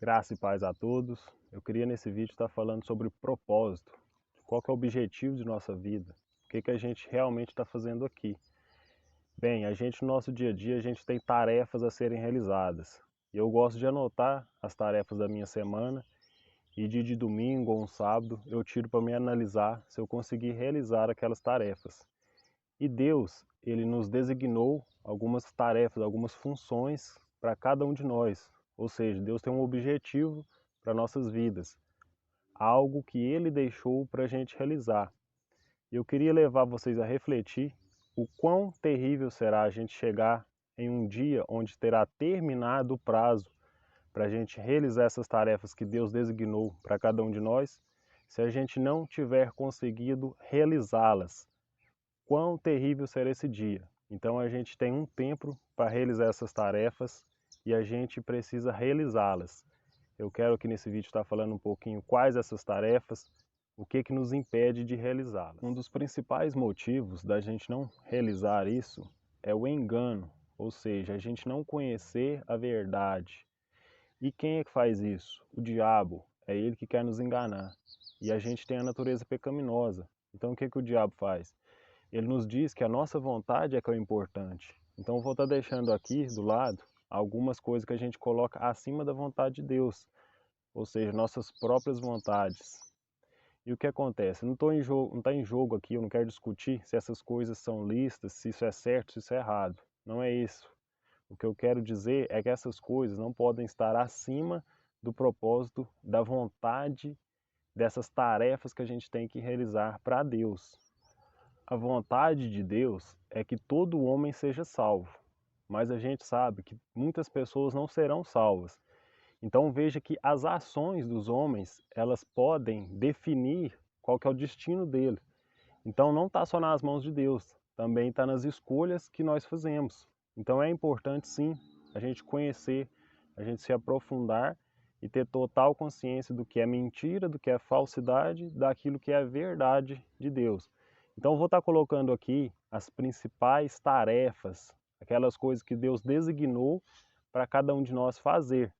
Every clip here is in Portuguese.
Graça e paz a todos. Eu queria nesse vídeo estar falando sobre propósito. Qual que é o objetivo de nossa vida? O que a gente realmente está fazendo aqui? Bem, a gente no nosso dia a dia, a gente tem tarefas a serem realizadas. E eu gosto de anotar as tarefas da minha semana e dia de domingo ou um sábado eu tiro para me analisar se eu consegui realizar aquelas tarefas. E Deus, Ele nos designou algumas tarefas, algumas funções para cada um de nós. Ou seja, Deus tem um objetivo para nossas vidas, algo que Ele deixou para a gente realizar. Eu queria levar vocês a refletir o quão terrível será a gente chegar em um dia onde terá terminado o prazo para a gente realizar essas tarefas que Deus designou para cada um de nós, se a gente não tiver conseguido realizá-las. Quão terrível será esse dia. Então a gente tem um tempo para realizar essas tarefas e a gente precisa realizá-las. Eu quero aqui nesse vídeo estar falando um pouquinho quais essas tarefas, o que nos impede de realizá-las. Um dos principais motivos da gente não realizar isso é o engano, ou seja, a gente não conhecer a verdade. E quem é que faz isso? O diabo. É ele que quer nos enganar. E a gente tem a natureza pecaminosa. Então o que o diabo faz? Ele nos diz que a nossa vontade é que é o importante. Então eu vou estar deixando aqui do lado algumas coisas que a gente coloca acima da vontade de Deus, ou seja, nossas próprias vontades. E o que acontece? Não está em jogo aqui, eu não quero discutir se essas coisas são lícitas, se isso é certo, se isso é errado. Não é isso. O que eu quero dizer é que essas coisas não podem estar acima do propósito, da vontade, dessas tarefas que a gente tem que realizar para Deus. A vontade de Deus é que todo homem seja salvo, mas a gente sabe que muitas pessoas não serão salvas. Então veja que as ações dos homens, elas podem definir qual que é o destino dele. Então não está só nas mãos de Deus, também está nas escolhas que nós fazemos. Então é importante sim a gente conhecer, a gente se aprofundar e ter total consciência do que é mentira, do que é falsidade, daquilo que é verdade de Deus. Então eu vou estar colocando aqui as principais tarefas, aquelas coisas que Deus designou para cada um de nós fazer.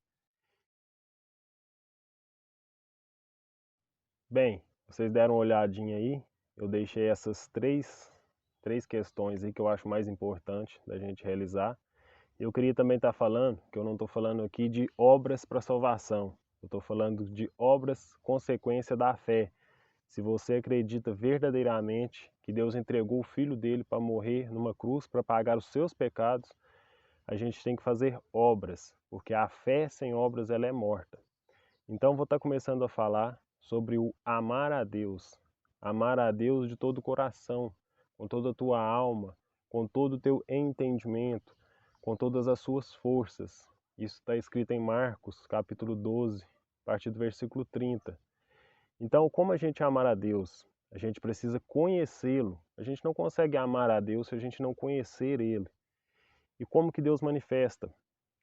Bem, vocês deram uma olhadinha aí, eu deixei essas três questões aí que eu acho mais importante da gente realizar. Eu queria também estar falando, que eu não estou falando aqui de obras para salvação, eu estou falando de obras consequência da fé. Se você acredita verdadeiramente que Deus entregou o Filho dele para morrer numa cruz, para pagar os seus pecados, a gente tem que fazer obras, porque a fé sem obras ela é morta. Então vou estar começando a falar sobre o amar a Deus de todo o coração, com toda a tua alma, com todo o teu entendimento, com todas as suas forças. Isso está escrito em Marcos, capítulo 12, a partir do versículo 30. Então, como a gente amar a Deus? A gente precisa conhecê-lo. A gente não consegue amar a Deus se a gente não conhecer Ele. E como que Deus manifesta?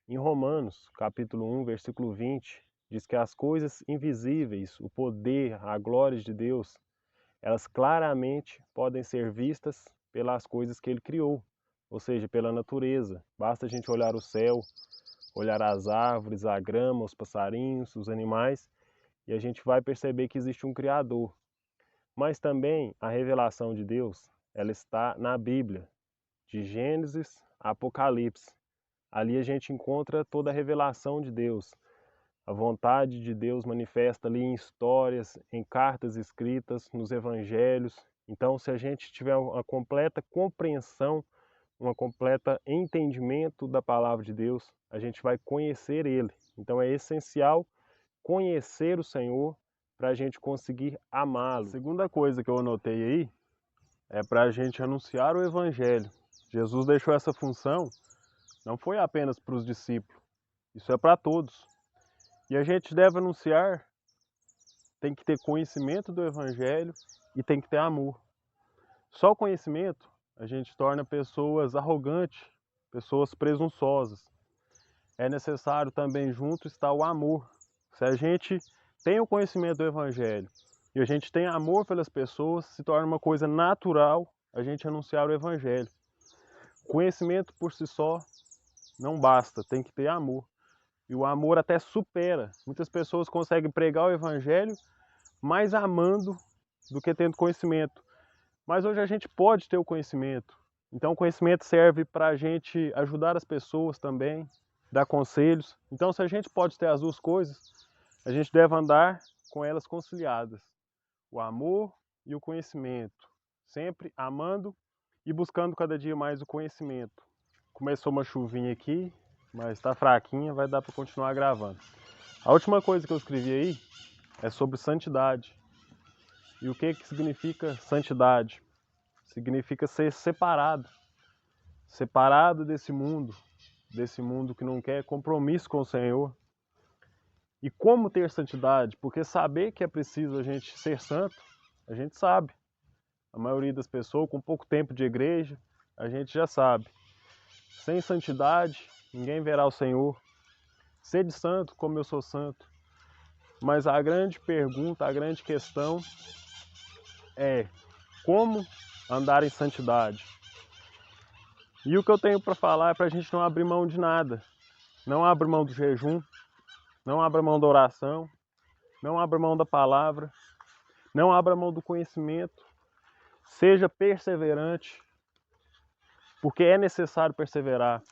Em Romanos, capítulo 1, versículo 20, diz que as coisas invisíveis, o poder, a glória de Deus, elas claramente podem ser vistas pelas coisas que Ele criou, ou seja, pela natureza. Basta a gente olhar o céu, olhar as árvores, a grama, os passarinhos, os animais, e a gente vai perceber que existe um Criador. Mas também a revelação de Deus, ela está na Bíblia, de Gênesis a Apocalipse. Ali a gente encontra toda a revelação de Deus. A vontade de Deus manifesta ali em histórias, em cartas escritas, nos evangelhos. Então, se a gente tiver uma completa compreensão, um completo entendimento da palavra de Deus, a gente vai conhecer Ele. Então é essencial conhecer o Senhor para a gente conseguir amá-lo. A segunda coisa que eu anotei aí é para a gente anunciar o Evangelho. Jesus deixou essa função, não foi apenas para os discípulos, isso é para todos. E a gente deve anunciar, tem que ter conhecimento do Evangelho e tem que ter amor. Só o conhecimento a gente torna pessoas arrogantes, pessoas presunçosas. É necessário também junto estar o amor. Se a gente tem o conhecimento do Evangelho e a gente tem amor pelas pessoas, se torna uma coisa natural a gente anunciar o Evangelho. Conhecimento por si só não basta, tem que ter amor. E o amor até supera. Muitas pessoas conseguem pregar o evangelho mais amando do que tendo conhecimento. Mas hoje a gente pode ter o conhecimento. Então o conhecimento serve para a gente ajudar as pessoas também, dar conselhos. Então se a gente pode ter as duas coisas, a gente deve andar com elas conciliadas. O amor e o conhecimento. Sempre amando e buscando cada dia mais o conhecimento. Começou uma chuvinha aqui, mas está fraquinha, vai dar para continuar gravando. A última coisa que eu escrevi aí é sobre santidade. E o que significa santidade? Significa ser separado. Separado desse mundo que não quer compromisso com o Senhor. E como ter santidade? Porque saber que é preciso a gente ser santo, a gente sabe. A maioria das pessoas, com pouco tempo de igreja, a gente já sabe. Sem santidade, ninguém verá o Senhor. Sede santo como eu sou santo. Mas a grande pergunta, a grande questão é como andar em santidade. E o que eu tenho para falar é para a gente não abrir mão de nada. Não abra mão do jejum, não abra mão da oração, não abra mão da palavra, não abra mão do conhecimento. Seja perseverante, porque é necessário perseverar.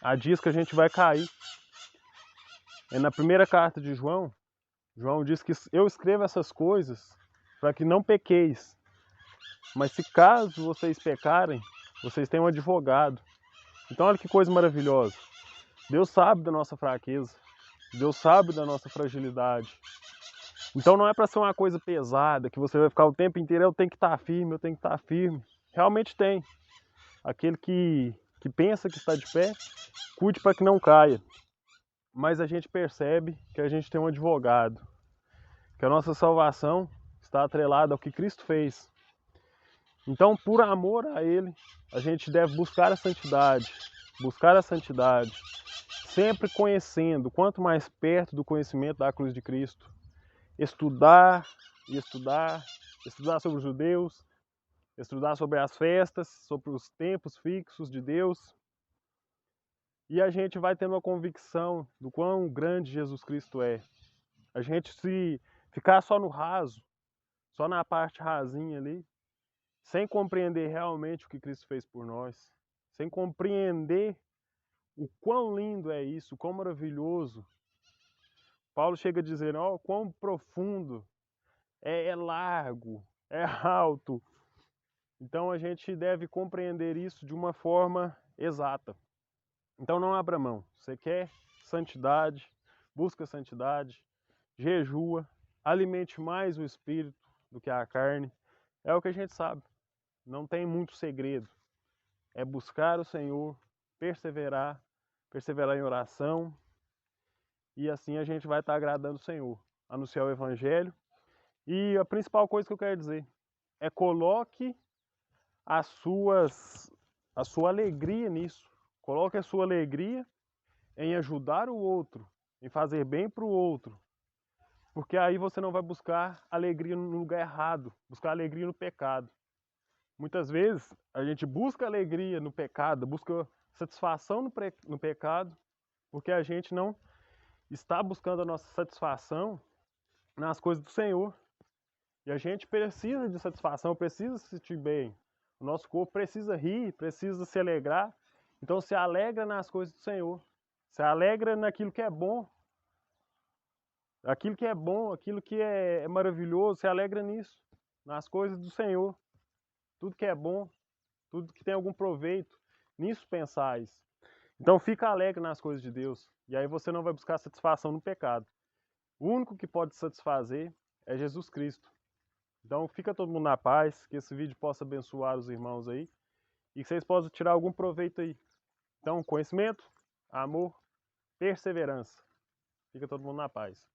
Há dias que a gente vai cair. É na primeira carta de João, João diz que eu escrevo essas coisas para que não pequeis. Mas se caso vocês pecarem, vocês têm um advogado. Então olha que coisa maravilhosa. Deus sabe da nossa fraqueza. Deus sabe da nossa fragilidade. Então não é para ser uma coisa pesada, que você vai ficar o tempo inteiro, eu tenho que estar firme, eu tenho que estar firme. Realmente tem. Aquele que pensa que está de pé, cuide para que não caia. Mas a gente percebe que a gente tem um advogado. Que a nossa salvação está atrelada ao que Cristo fez. Então, por amor a Ele, a gente deve buscar a santidade. Buscar a santidade. Sempre conhecendo, quanto mais perto do conhecimento da cruz de Cristo. Estudar e estudar. Estudar sobre os judeus. Estudar sobre as festas, sobre os tempos fixos de Deus. E a gente vai tendo uma convicção do quão grande Jesus Cristo é. A gente se ficar só no raso, só na parte rasinha ali, sem compreender realmente o que Cristo fez por nós, sem compreender o quão lindo é isso, o quão maravilhoso. Paulo chega a dizer, ó, quão profundo, é largo, é alto. Então a gente deve compreender isso de uma forma exata. Então não abra mão. Você quer santidade, busca santidade, jejua, alimente mais o espírito do que a carne. É o que a gente sabe. Não tem muito segredo. É buscar o Senhor, perseverar em oração, e assim a gente vai estar agradando o Senhor. Anunciar o Evangelho. E a principal coisa que eu quero dizer é coloque a sua alegria nisso. Coloque a sua alegria em ajudar o outro, em fazer bem para o outro. Porque aí você não vai buscar alegria no lugar errado, buscar alegria no pecado. Muitas vezes a gente busca alegria no pecado, busca satisfação no pecado, porque a gente não está buscando a nossa satisfação nas coisas do Senhor. E a gente precisa de satisfação, precisa se sentir bem. O nosso corpo precisa rir, precisa se alegrar. Então se alegra nas coisas do Senhor. Se alegra naquilo que é bom. Aquilo que é bom, aquilo que é maravilhoso, se alegra nisso. Nas coisas do Senhor. Tudo que é bom, tudo que tem algum proveito, nisso pensais. Então fica alegre nas coisas de Deus. E aí você não vai buscar satisfação no pecado. O único que pode satisfazer é Jesus Cristo. Então fica todo mundo na paz, que esse vídeo possa abençoar os irmãos aí. E que vocês possam tirar algum proveito aí. Então, conhecimento, amor, perseverança. Fica todo mundo na paz.